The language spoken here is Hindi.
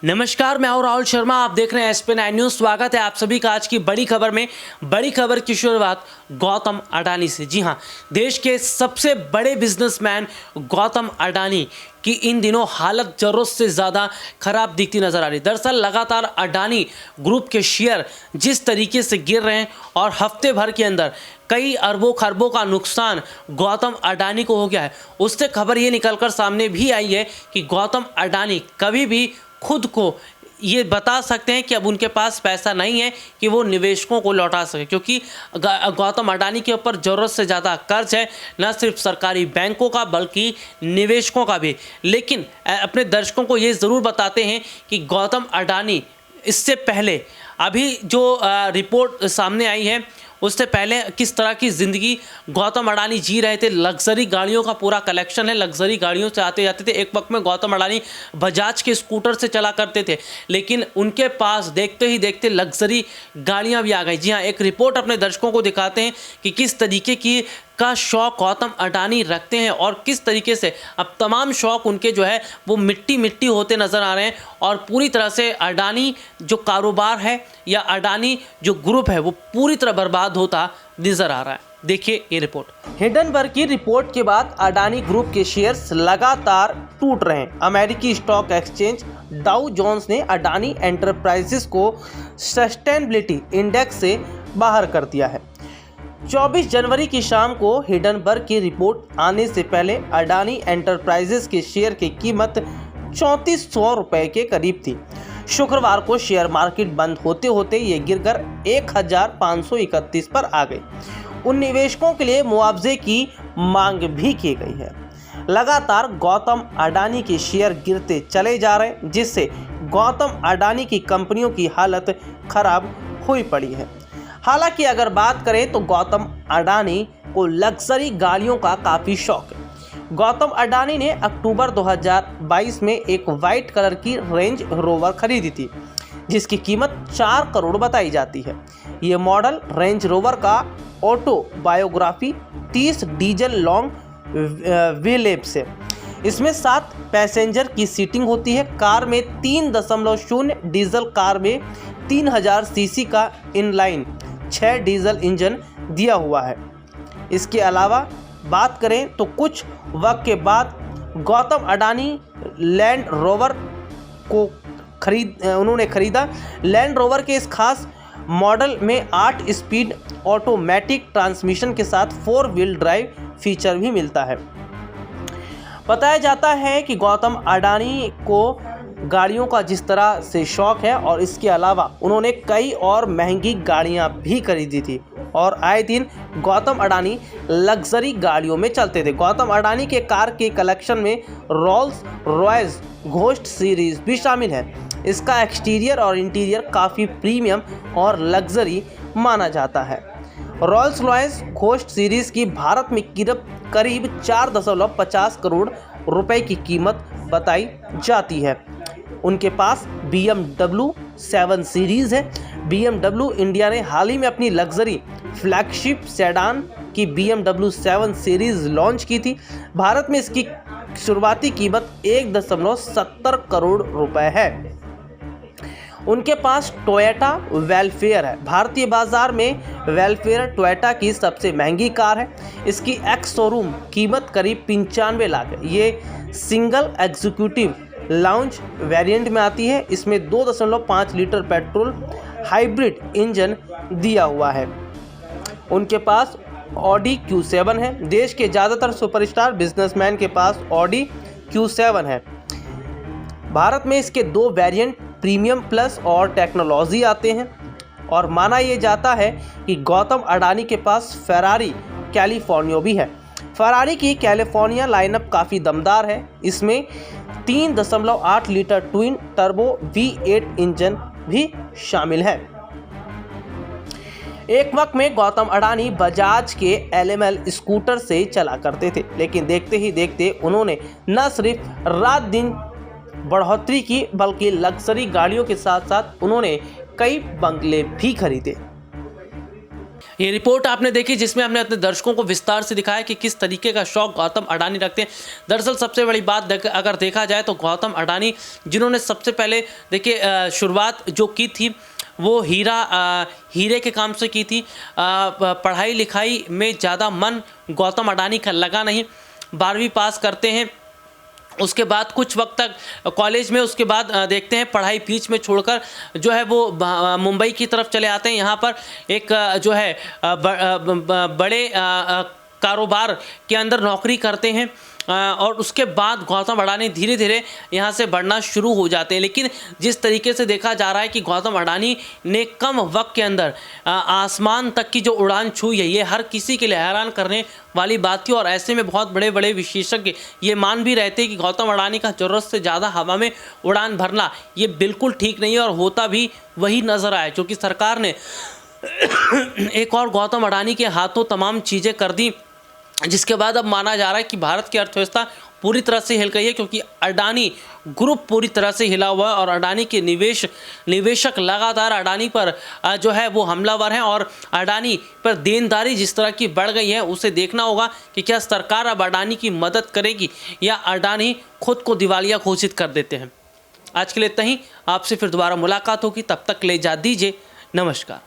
नमस्कार, मैं हूं राहुल शर्मा। आप देख रहे हैं SP9 न्यूज़। स्वागत है आप सभी का आज की बड़ी खबर में। बड़ी खबर की शुरुआत गौतम अडानी से। जी हां, देश के सबसे बड़े बिजनेसमैन गौतम अडानी की इन दिनों हालत जरूरत से ज़्यादा खराब दिखती नजर आ रही। दरअसल लगातार अडानी ग्रुप के शेयर जिस तरीके से गिर रहे हैं और हफ्ते भर के अंदर कई अरबों खरबों का नुकसान गौतम अडानी को हो गया है, उससे खबर ये निकलकर सामने भी आई है कि गौतम अडानी कभी भी खुद को ये बता सकते हैं कि अब उनके पास पैसा नहीं है कि वो निवेशकों को लौटा सके, क्योंकि गौतम अडानी के ऊपर ज़रूरत से ज़्यादा कर्ज है, न सिर्फ सरकारी बैंकों का बल्कि निवेशकों का भी। लेकिन अपने दर्शकों को ये ज़रूर बताते हैं कि गौतम अडानी इससे पहले अभी जो रिपोर्ट सामने आई है उससे पहले किस तरह की ज़िंदगी गौतम अडानी जी रहे थे। लग्जरी गाड़ियों का पूरा कलेक्शन है, लग्जरी गाड़ियों से आते जाते थे। एक वक्त में गौतम अडानी बजाज के स्कूटर से चला करते थे, लेकिन उनके पास देखते ही देखते लग्जरी गाड़ियां भी आ गई। जी हाँ, एक रिपोर्ट अपने दर्शकों को दिखाते हैं कि किस तरीके की का शौक गौतम अडानी रखते हैं और किस तरीके से अब तमाम शौक उनके जो है वो मिट्टी मिट्टी होते नज़र आ रहे हैं और पूरी तरह से अडानी जो कारोबार है या अडानी जो ग्रुप है वो पूरी तरह बर्बाद होता नज़र आ रहा है। देखिए ये रिपोर्ट। हिंडनबर्ग की रिपोर्ट के बाद अडानी ग्रुप के शेयर्स लगातार टूट रहे हैं। अमेरिकी स्टॉक एक्सचेंज डाउ जोन्स ने अडानी एंटरप्राइजेस को सस्टेनेबिलिटी इंडेक्स से बाहर कर दिया है। 24 जनवरी की शाम को हिंडनबर्ग की रिपोर्ट आने से पहले अडानी एंटरप्राइजेस के शेयर की कीमत 3400 रुपये के करीब थी। शुक्रवार को शेयर मार्केट बंद होते होते ये गिरकर 1531 पर आ गई। उन निवेशकों के लिए मुआवजे की मांग भी की गई है। लगातार गौतम अडानी के शेयर गिरते चले जा रहे हैं, जिससे गौतम अडानी की कंपनियों की हालत खराब हुई पड़ी है। हालांकि अगर बात करें तो गौतम अडानी को लग्जरी गाड़ियों का काफ़ी शौक है। गौतम अडानी ने अक्टूबर 2022 में एक वाइट कलर की रेंज रोवर खरीदी थी, जिसकी कीमत 4 करोड़ बताई जाती है। ये मॉडल रेंज रोवर का auto biography 30 diesel long wheelbase है। इसमें 7 पैसेंजर की सीटिंग होती है। कार में 3.0, डीजल कार में 3000 सीसी का इनलाइन 6 डीजल इंजन दिया हुआ है। इसके अलावा बात करें तो कुछ वक्त के बाद गौतम अडानी लैंड रोवर को खरीदा। लैंड रोवर के इस खास मॉडल में 8 स्पीड ऑटोमेटिक ट्रांसमिशन के साथ 4 व्हील ड्राइव फीचर भी मिलता है। बताया जाता है कि गौतम अडानी को गाड़ियों का जिस तरह से शौक है और इसके अलावा उन्होंने कई और महंगी गाड़ियां भी खरीदी थी और आए दिन गौतम अडानी लग्जरी गाड़ियों में चलते थे। गौतम अडानी के कार के कलेक्शन में रोल्स रॉयस घोस्ट सीरीज भी शामिल है। इसका एक्सटीरियर और इंटीरियर काफ़ी प्रीमियम और लग्जरी माना जाता है। रोल्स रॉयस घोस्ट सीरीज की भारत में करीब 4.50 करोड़ रुपए की कीमत बताई जाती है। उनके पास BMW 7 सीरीज़ है। BMW इंडिया ने हाल ही में अपनी लग्जरी फ्लैगशिप सेडान की BMW 7 सीरीज़ लॉन्च की थी। भारत में इसकी शुरुआती कीमत 1.70 करोड़ रुपए है। उनके पास टोयोटा वेलफेयर है। भारतीय बाजार में वेलफेयर टोयोटा की सबसे महंगी कार है। इसकी एक्स शोरूम कीमत करीब 95 लाख है। ये सिंगल एग्जीक्यूटिव लाउंज वेरिएंट में आती है। इसमें 2.5 लीटर पेट्रोल हाइब्रिड इंजन दिया हुआ है। उनके पास ऑडी Q7 है। देश के ज़्यादातर सुपरस्टार बिजनेसमैन के पास ऑडी Q7 है। भारत में इसके 2 वेरिएंट प्रीमियम प्लस और टेक्नोलॉजी आते हैं और माना यह जाता है कि गौतम अडानी के पास फेरारी कैलिफोर्निया भी है। फेरारी की कैलिफोर्निया लाइनअप काफ़ी दमदार है। इसमें 3.8 litre twin turbo V8 engine भी शामिल है। एक वक्त में गौतम अडानी बजाज के LML स्कूटर से चला करते थे, लेकिन देखते ही देखते उन्होंने न सिर्फ रात दिन बढ़ोतरी की बल्कि लग्जरी गाड़ियों के साथ साथ उन्होंने कई बंगले भी खरीदे। ये रिपोर्ट आपने देखी जिसमें हमने अपने दर्शकों को विस्तार से दिखाया कि किस तरीके का शौक गौतम अडानी रखते हैं। दरअसल सबसे बड़ी बात अगर देखा जाए तो गौतम अडानी जिन्होंने सबसे पहले देखिए शुरुआत जो की थी वो हीरे के काम से की थी। पढ़ाई लिखाई में ज़्यादा मन गौतम अडानी का लगा नहीं। 12वीं पास करते हैं, उसके बाद कुछ वक्त तक कॉलेज में, उसके बाद देखते हैं पढ़ाई बीच में छोड़कर जो है वो मुंबई की तरफ चले आते हैं। यहाँ पर एक जो है बड़े कारोबार के अंदर नौकरी करते हैं और उसके बाद गौतम अडानी धीरे धीरे यहाँ से बढ़ना शुरू हो जाते हैं। लेकिन जिस तरीके से देखा जा रहा है कि गौतम अडानी ने कम वक्त के अंदर आसमान तक की जो उड़ान छुई है, ये हर किसी के लिए हैरान करने वाली बात थी। और ऐसे में बहुत बड़े बड़े विशेषज्ञ ये मान भी रहते हैं कि गौतम अडानी का ज़रूरत से ज़्यादा हवा में उड़ान भरना ये बिल्कुल ठीक नहीं है और होता भी वही नज़र आया, क्योंकि सरकार ने एक और गौतम अडानी के हाथों तमाम चीज़ें कर दी, जिसके बाद अब माना जा रहा है कि भारत की अर्थव्यवस्था पूरी तरह से हिल गई है, क्योंकि अडानी ग्रुप पूरी तरह से हिला हुआ है और अडानी के निवेशक लगातार अडानी पर जो है वो हमलावर हैं और अडानी पर देनदारी जिस तरह की बढ़ गई है उसे देखना होगा कि क्या सरकार अब अडानी की मदद करेगी या अडानी खुद को दिवालिया घोषित कर देते हैं। आज के लिए इतना ही, आपसे फिर दोबारा मुलाकात होगी, तब तक ले जा दीजिए, नमस्कार।